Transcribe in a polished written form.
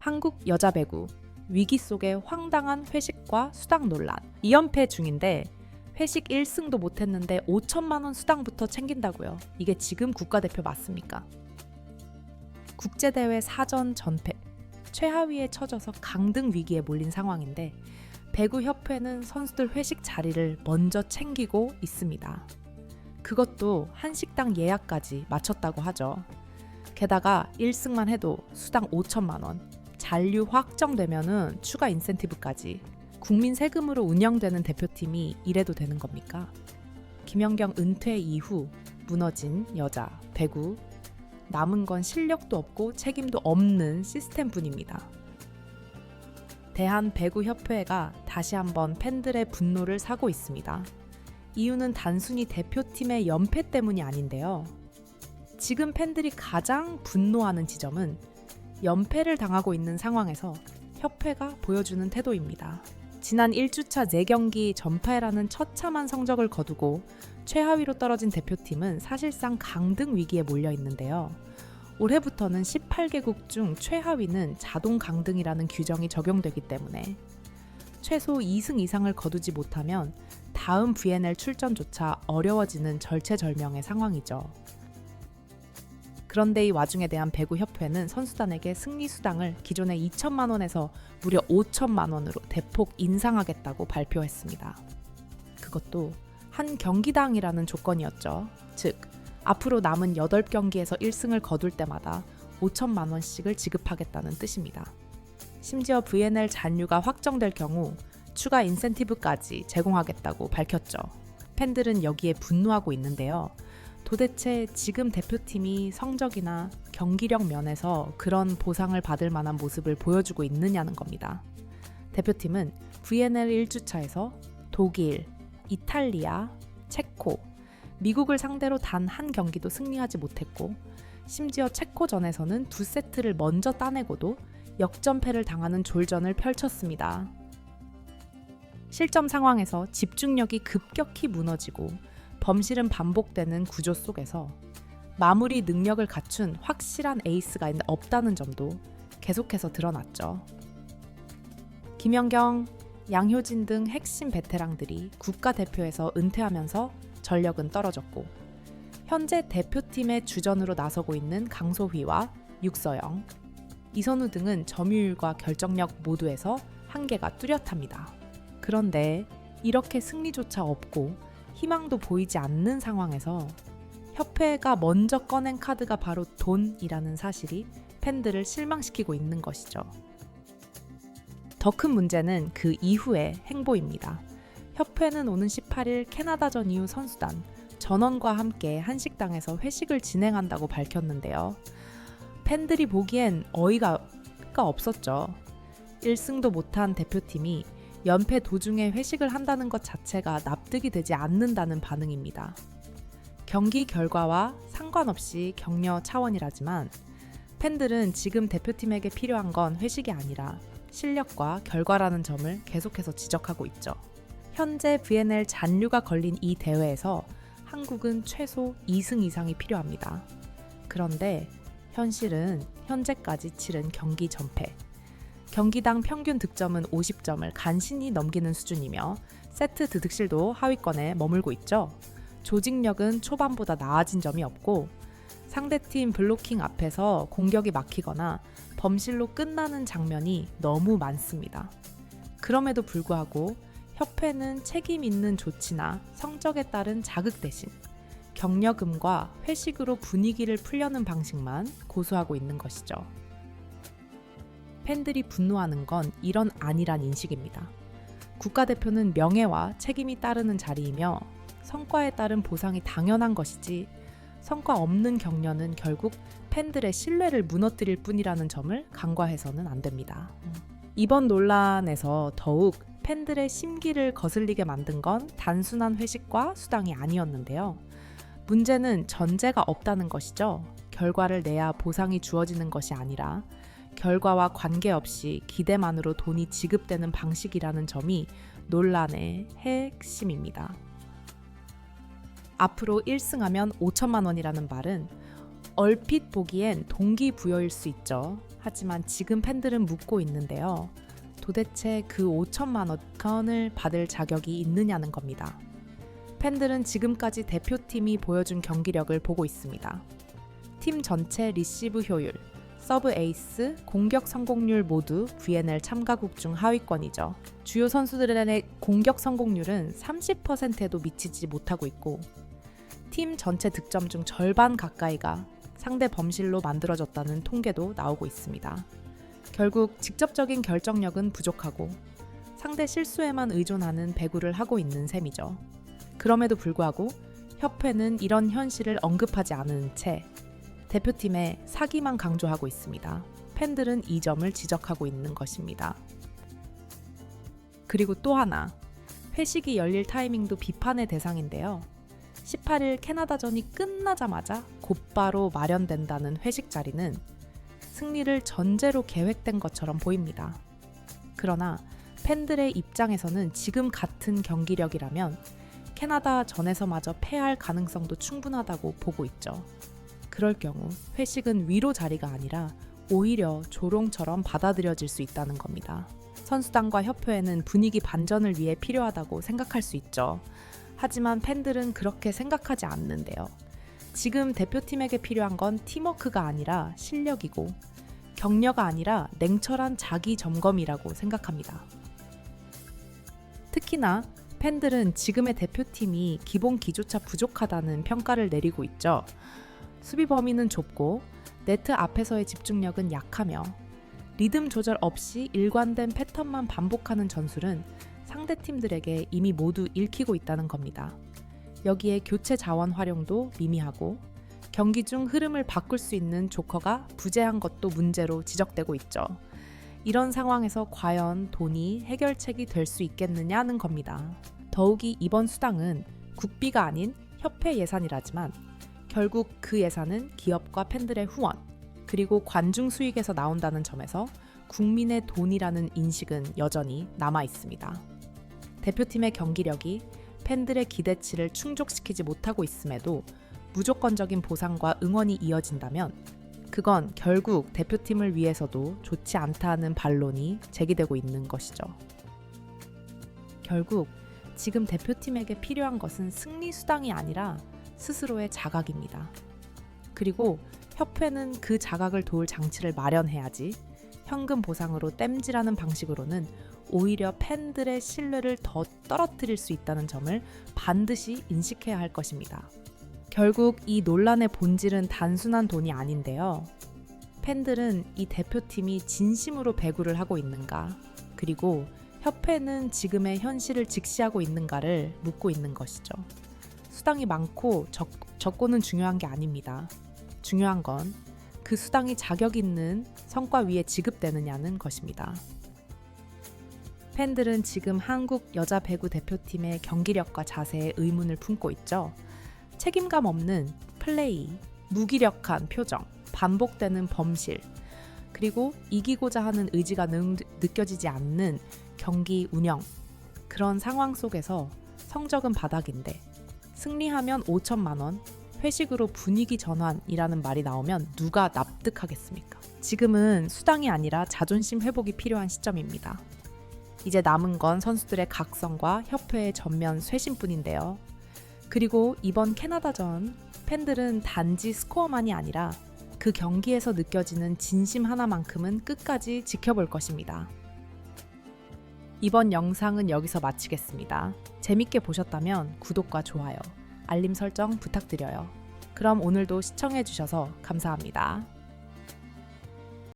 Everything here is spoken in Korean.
한국 여자 배구 위기 속의 황당한 회식과 수당 논란 2연패 중인데 회식 1승도 못했는데 5천만 원 수당부터 챙긴다고요. 이게 지금 국가대표 맞습니까? 국제대회 4전 전패, 최하위에 처져서 강등 위기에 몰린 상황인데 배구협회는 선수들 회식 자리를 먼저 챙기고 있습니다. 그것도 한식당 예약까지 마쳤다고 하죠. 게다가 1승만 해도 수당 5천만 원, 잔류 확정되면은 추가 인센티브까지. 국민 세금으로 운영되는 대표팀이 이래도 되는 겁니까? 김연경 은퇴 이후 무너진 여자 배구, 남은 건 실력도 없고 책임도 없는 시스템뿐입니다. 대한배구협회가 다시 한번 팬들의 분노를 사고 있습니다. 이유는 단순히 대표팀의 연패 때문이 아닌데요. 지금 팬들이 가장 분노하는 지점은 연패를 당하고 있는 상황에서 협회가 보여주는 태도입니다. 지난 1주차 4경기 전패라는 처참한 성적을 거두고 최하위로 떨어진 대표팀은 사실상 강등 위기에 몰려 있는데요. 올해부터는 18개국 중 최하위는 자동 강등이라는 규정이 적용되기 때문에 최소 2승 이상을 거두지 못하면 다음 VNL 출전조차 어려워지는 절체절명의 상황이죠. 그런데 이 와중에 대한 배구협회는 선수단에게 승리 수당을 기존의 2천만 원에서 무려 5천만 원으로 대폭 인상하겠다고 발표했습니다. 그것도 한 경기당이라는 조건이었죠. 즉, 앞으로 남은 8경기에서 1승을 거둘 때마다 5천만 원씩을 지급하겠다는 뜻입니다. 심지어 VNL 잔류가 확정될 경우 추가 인센티브까지 제공하겠다고 밝혔죠. 팬들은 여기에 분노하고 있는데요. 도대체 지금 대표팀이 성적이나 경기력 면에서 그런 보상을 받을 만한 모습을 보여주고 있느냐는 겁니다. 대표팀은 VNL 1주차에서 독일, 이탈리아, 체코, 미국을 상대로 단 한 경기도 승리하지 못했고 심지어 체코전에서는 2세트를 먼저 따내고도 역전패를 당하는 졸전을 펼쳤습니다. 실점 상황에서 집중력이 급격히 무너지고 범실은 반복되는 구조 속에서 마무리 능력을 갖춘 확실한 에이스가 없다는 점도 계속해서 드러났죠. 김연경, 양효진 등 핵심 베테랑들이 국가대표에서 은퇴하면서 전력은 떨어졌고 현재 대표팀의 주전으로 나서고 있는 강소휘와 육서영, 이선우 등은 점유율과 결정력 모두에서 한계가 뚜렷합니다. 그런데 이렇게 승리조차 없고 희망도 보이지 않는 상황에서 협회가 먼저 꺼낸 카드가 바로 돈이라는 사실이 팬들을 실망시키고 있는 것이죠. 더 큰 문제는 그 이후의 행보입니다. 협회는 오는 18일 캐나다전 이후 선수단, 전원과 함께 한식당에서 회식을 진행한다고 밝혔는데요. 팬들이 보기엔 어이가 없었죠. 1승도 못한 대표팀이 연패 도중에 회식을 한다는 것 자체가 납득이 되지 않는다는 반응입니다. 경기 결과와 상관없이 격려 차원이라지만 팬들은 지금 대표팀에게 필요한 건 회식이 아니라 실력과 결과라는 점을 계속해서 지적하고 있죠. 현재 VNL 잔류가 걸린 이 대회에서 한국은 최소 2승 이상이 필요합니다. 그런데 현실은 현재까지 치른 경기 전패, 경기당 평균 득점은 50점을 간신히 넘기는 수준이며 세트 득실도 하위권에 머물고 있죠. 조직력은 초반보다 나아진 점이 없고 상대팀 블로킹 앞에서 공격이 막히거나 범실로 끝나는 장면이 너무 많습니다. 그럼에도 불구하고 협회는 책임 있는 조치나 성적에 따른 자극 대신 격려금과 회식으로 분위기를 풀려는 방식만 고수하고 있는 것이죠. 팬들이 분노하는 건 이런 아니란 인식입니다. 국가대표는 명예와 책임이 따르는 자리이며 성과에 따른 보상이 당연한 것이지 성과 없는 격려는 결국 팬들의 신뢰를 무너뜨릴 뿐이라는 점을 간과해서는 안 됩니다. 이번 논란에서 더욱 팬들의 심기를 거슬리게 만든 건 단순한 회식과 수당이 아니었는데요. 문제는 전제가 없다는 것이죠. 결과를 내야 보상이 주어지는 것이 아니라 결과와 관계없이 기대만으로 돈이 지급되는 방식이라는 점이 논란의 핵심입니다. 앞으로 1승하면 5천만 원이라는 말은 얼핏 보기엔 동기부여일 수 있죠. 하지만 지금 팬들은 묻고 있는데요. 도대체 그 5천만 원을 받을 자격이 있느냐는 겁니다. 팬들은 지금까지 대표팀이 보여준 경기력을 보고 있습니다. 팀 전체 리시브 효율, 서브 에이스, 공격 성공률 모두 VNL 참가국 중 하위권이죠. 주요 선수들의 공격 성공률은 30%에도 미치지 못하고 있고 팀 전체 득점 중 절반 가까이가 상대 범실로 만들어졌다는 통계도 나오고 있습니다. 결국 직접적인 결정력은 부족하고 상대 실수에만 의존하는 배구를 하고 있는 셈이죠. 그럼에도 불구하고 협회는 이런 현실을 언급하지 않은 채 대표팀의 사기만 강조하고 있습니다. 팬들은 이 점을 지적하고 있는 것입니다. 그리고 또 하나, 회식이 열릴 타이밍도 비판의 대상인데요. 18일 캐나다전이 끝나자마자 곧바로 마련된다는 회식 자리는 승리를 전제로 계획된 것처럼 보입니다. 그러나 팬들의 입장에서는 지금 같은 경기력이라면 캐나다전에서마저 패할 가능성도 충분하다고 보고 있죠. 그럴 경우 회식은 위로 자리가 아니라 오히려 조롱처럼 받아들여질 수 있다는 겁니다. 선수단과 협회에는 분위기 반전을 위해 필요하다고 생각할 수 있죠. 하지만 팬들은 그렇게 생각하지 않는데요. 지금 대표팀에게 필요한 건 팀워크가 아니라 실력이고 격려가 아니라 냉철한 자기 점검이라고 생각합니다. 특히나 팬들은 지금의 대표팀이 기본 기조차 부족하다는 평가를 내리고 있죠. 수비 범위는 좁고 네트 앞에서의 집중력은 약하며 리듬 조절 없이 일관된 패턴만 반복하는 전술은 상대 팀들에게 이미 모두 읽히고 있다는 겁니다. 여기에 교체 자원 활용도 미미하고 경기 중 흐름을 바꿀 수 있는 조커가 부재한 것도 문제로 지적되고 있죠. 이런 상황에서 과연 돈이 해결책이 될 수 있겠느냐는 겁니다. 더욱이 이번 수당은 국비가 아닌 협회 예산이라지만 결국 그 예산은 기업과 팬들의 후원, 그리고 관중 수익에서 나온다는 점에서 국민의 돈이라는 인식은 여전히 남아 있습니다. 대표팀의 경기력이 팬들의 기대치를 충족시키지 못하고 있음에도 무조건적인 보상과 응원이 이어진다면 그건 결국 대표팀을 위해서도 좋지 않다는 반론이 제기되고 있는 것이죠. 결국 지금 대표팀에게 필요한 것은 승리 수당이 아니라 스스로의 자각입니다. 그리고 협회는 그 자각을 도울 장치를 마련해야지 현금 보상으로 땜질하는 방식으로는 오히려 팬들의 신뢰를 더 떨어뜨릴 수 있다는 점을 반드시 인식해야 할 것입니다. 결국 이 논란의 본질은 단순한 돈이 아닌데요. 팬들은 이 대표팀이 진심으로 배구를 하고 있는가, 그리고 협회는 지금의 현실을 직시하고 있는가를 묻고 있는 것이죠. 수당이 많고 적고는 중요한 게 아닙니다. 중요한 건 그 수당이 자격 있는 성과 위에 지급되느냐는 것입니다. 팬들은 지금 한국 여자 배구 대표팀의 경기력과 자세에 의문을 품고 있죠. 책임감 없는 플레이, 무기력한 표정, 반복되는 범실, 그리고 이기고자 하는 의지가 느껴지지 않는 경기 운영, 그런 상황 속에서 성적은 바닥인데 승리하면 5천만 원, 회식으로 분위기 전환이라는 말이 나오면 누가 납득하겠습니까? 지금은 수당이 아니라 자존심 회복이 필요한 시점입니다. 이제 남은 건 선수들의 각성과 협회의 전면 쇄신뿐인데요. 그리고 이번 캐나다전 팬들은 단지 스코어만이 아니라 그 경기에서 느껴지는 진심 하나만큼은 끝까지 지켜볼 것입니다. 이번 영상은 여기서 마치겠습니다. 재밌게 보셨다면 구독과 좋아요, 알림 설정 부탁드려요. 그럼 오늘도 시청해주셔서 감사합니다.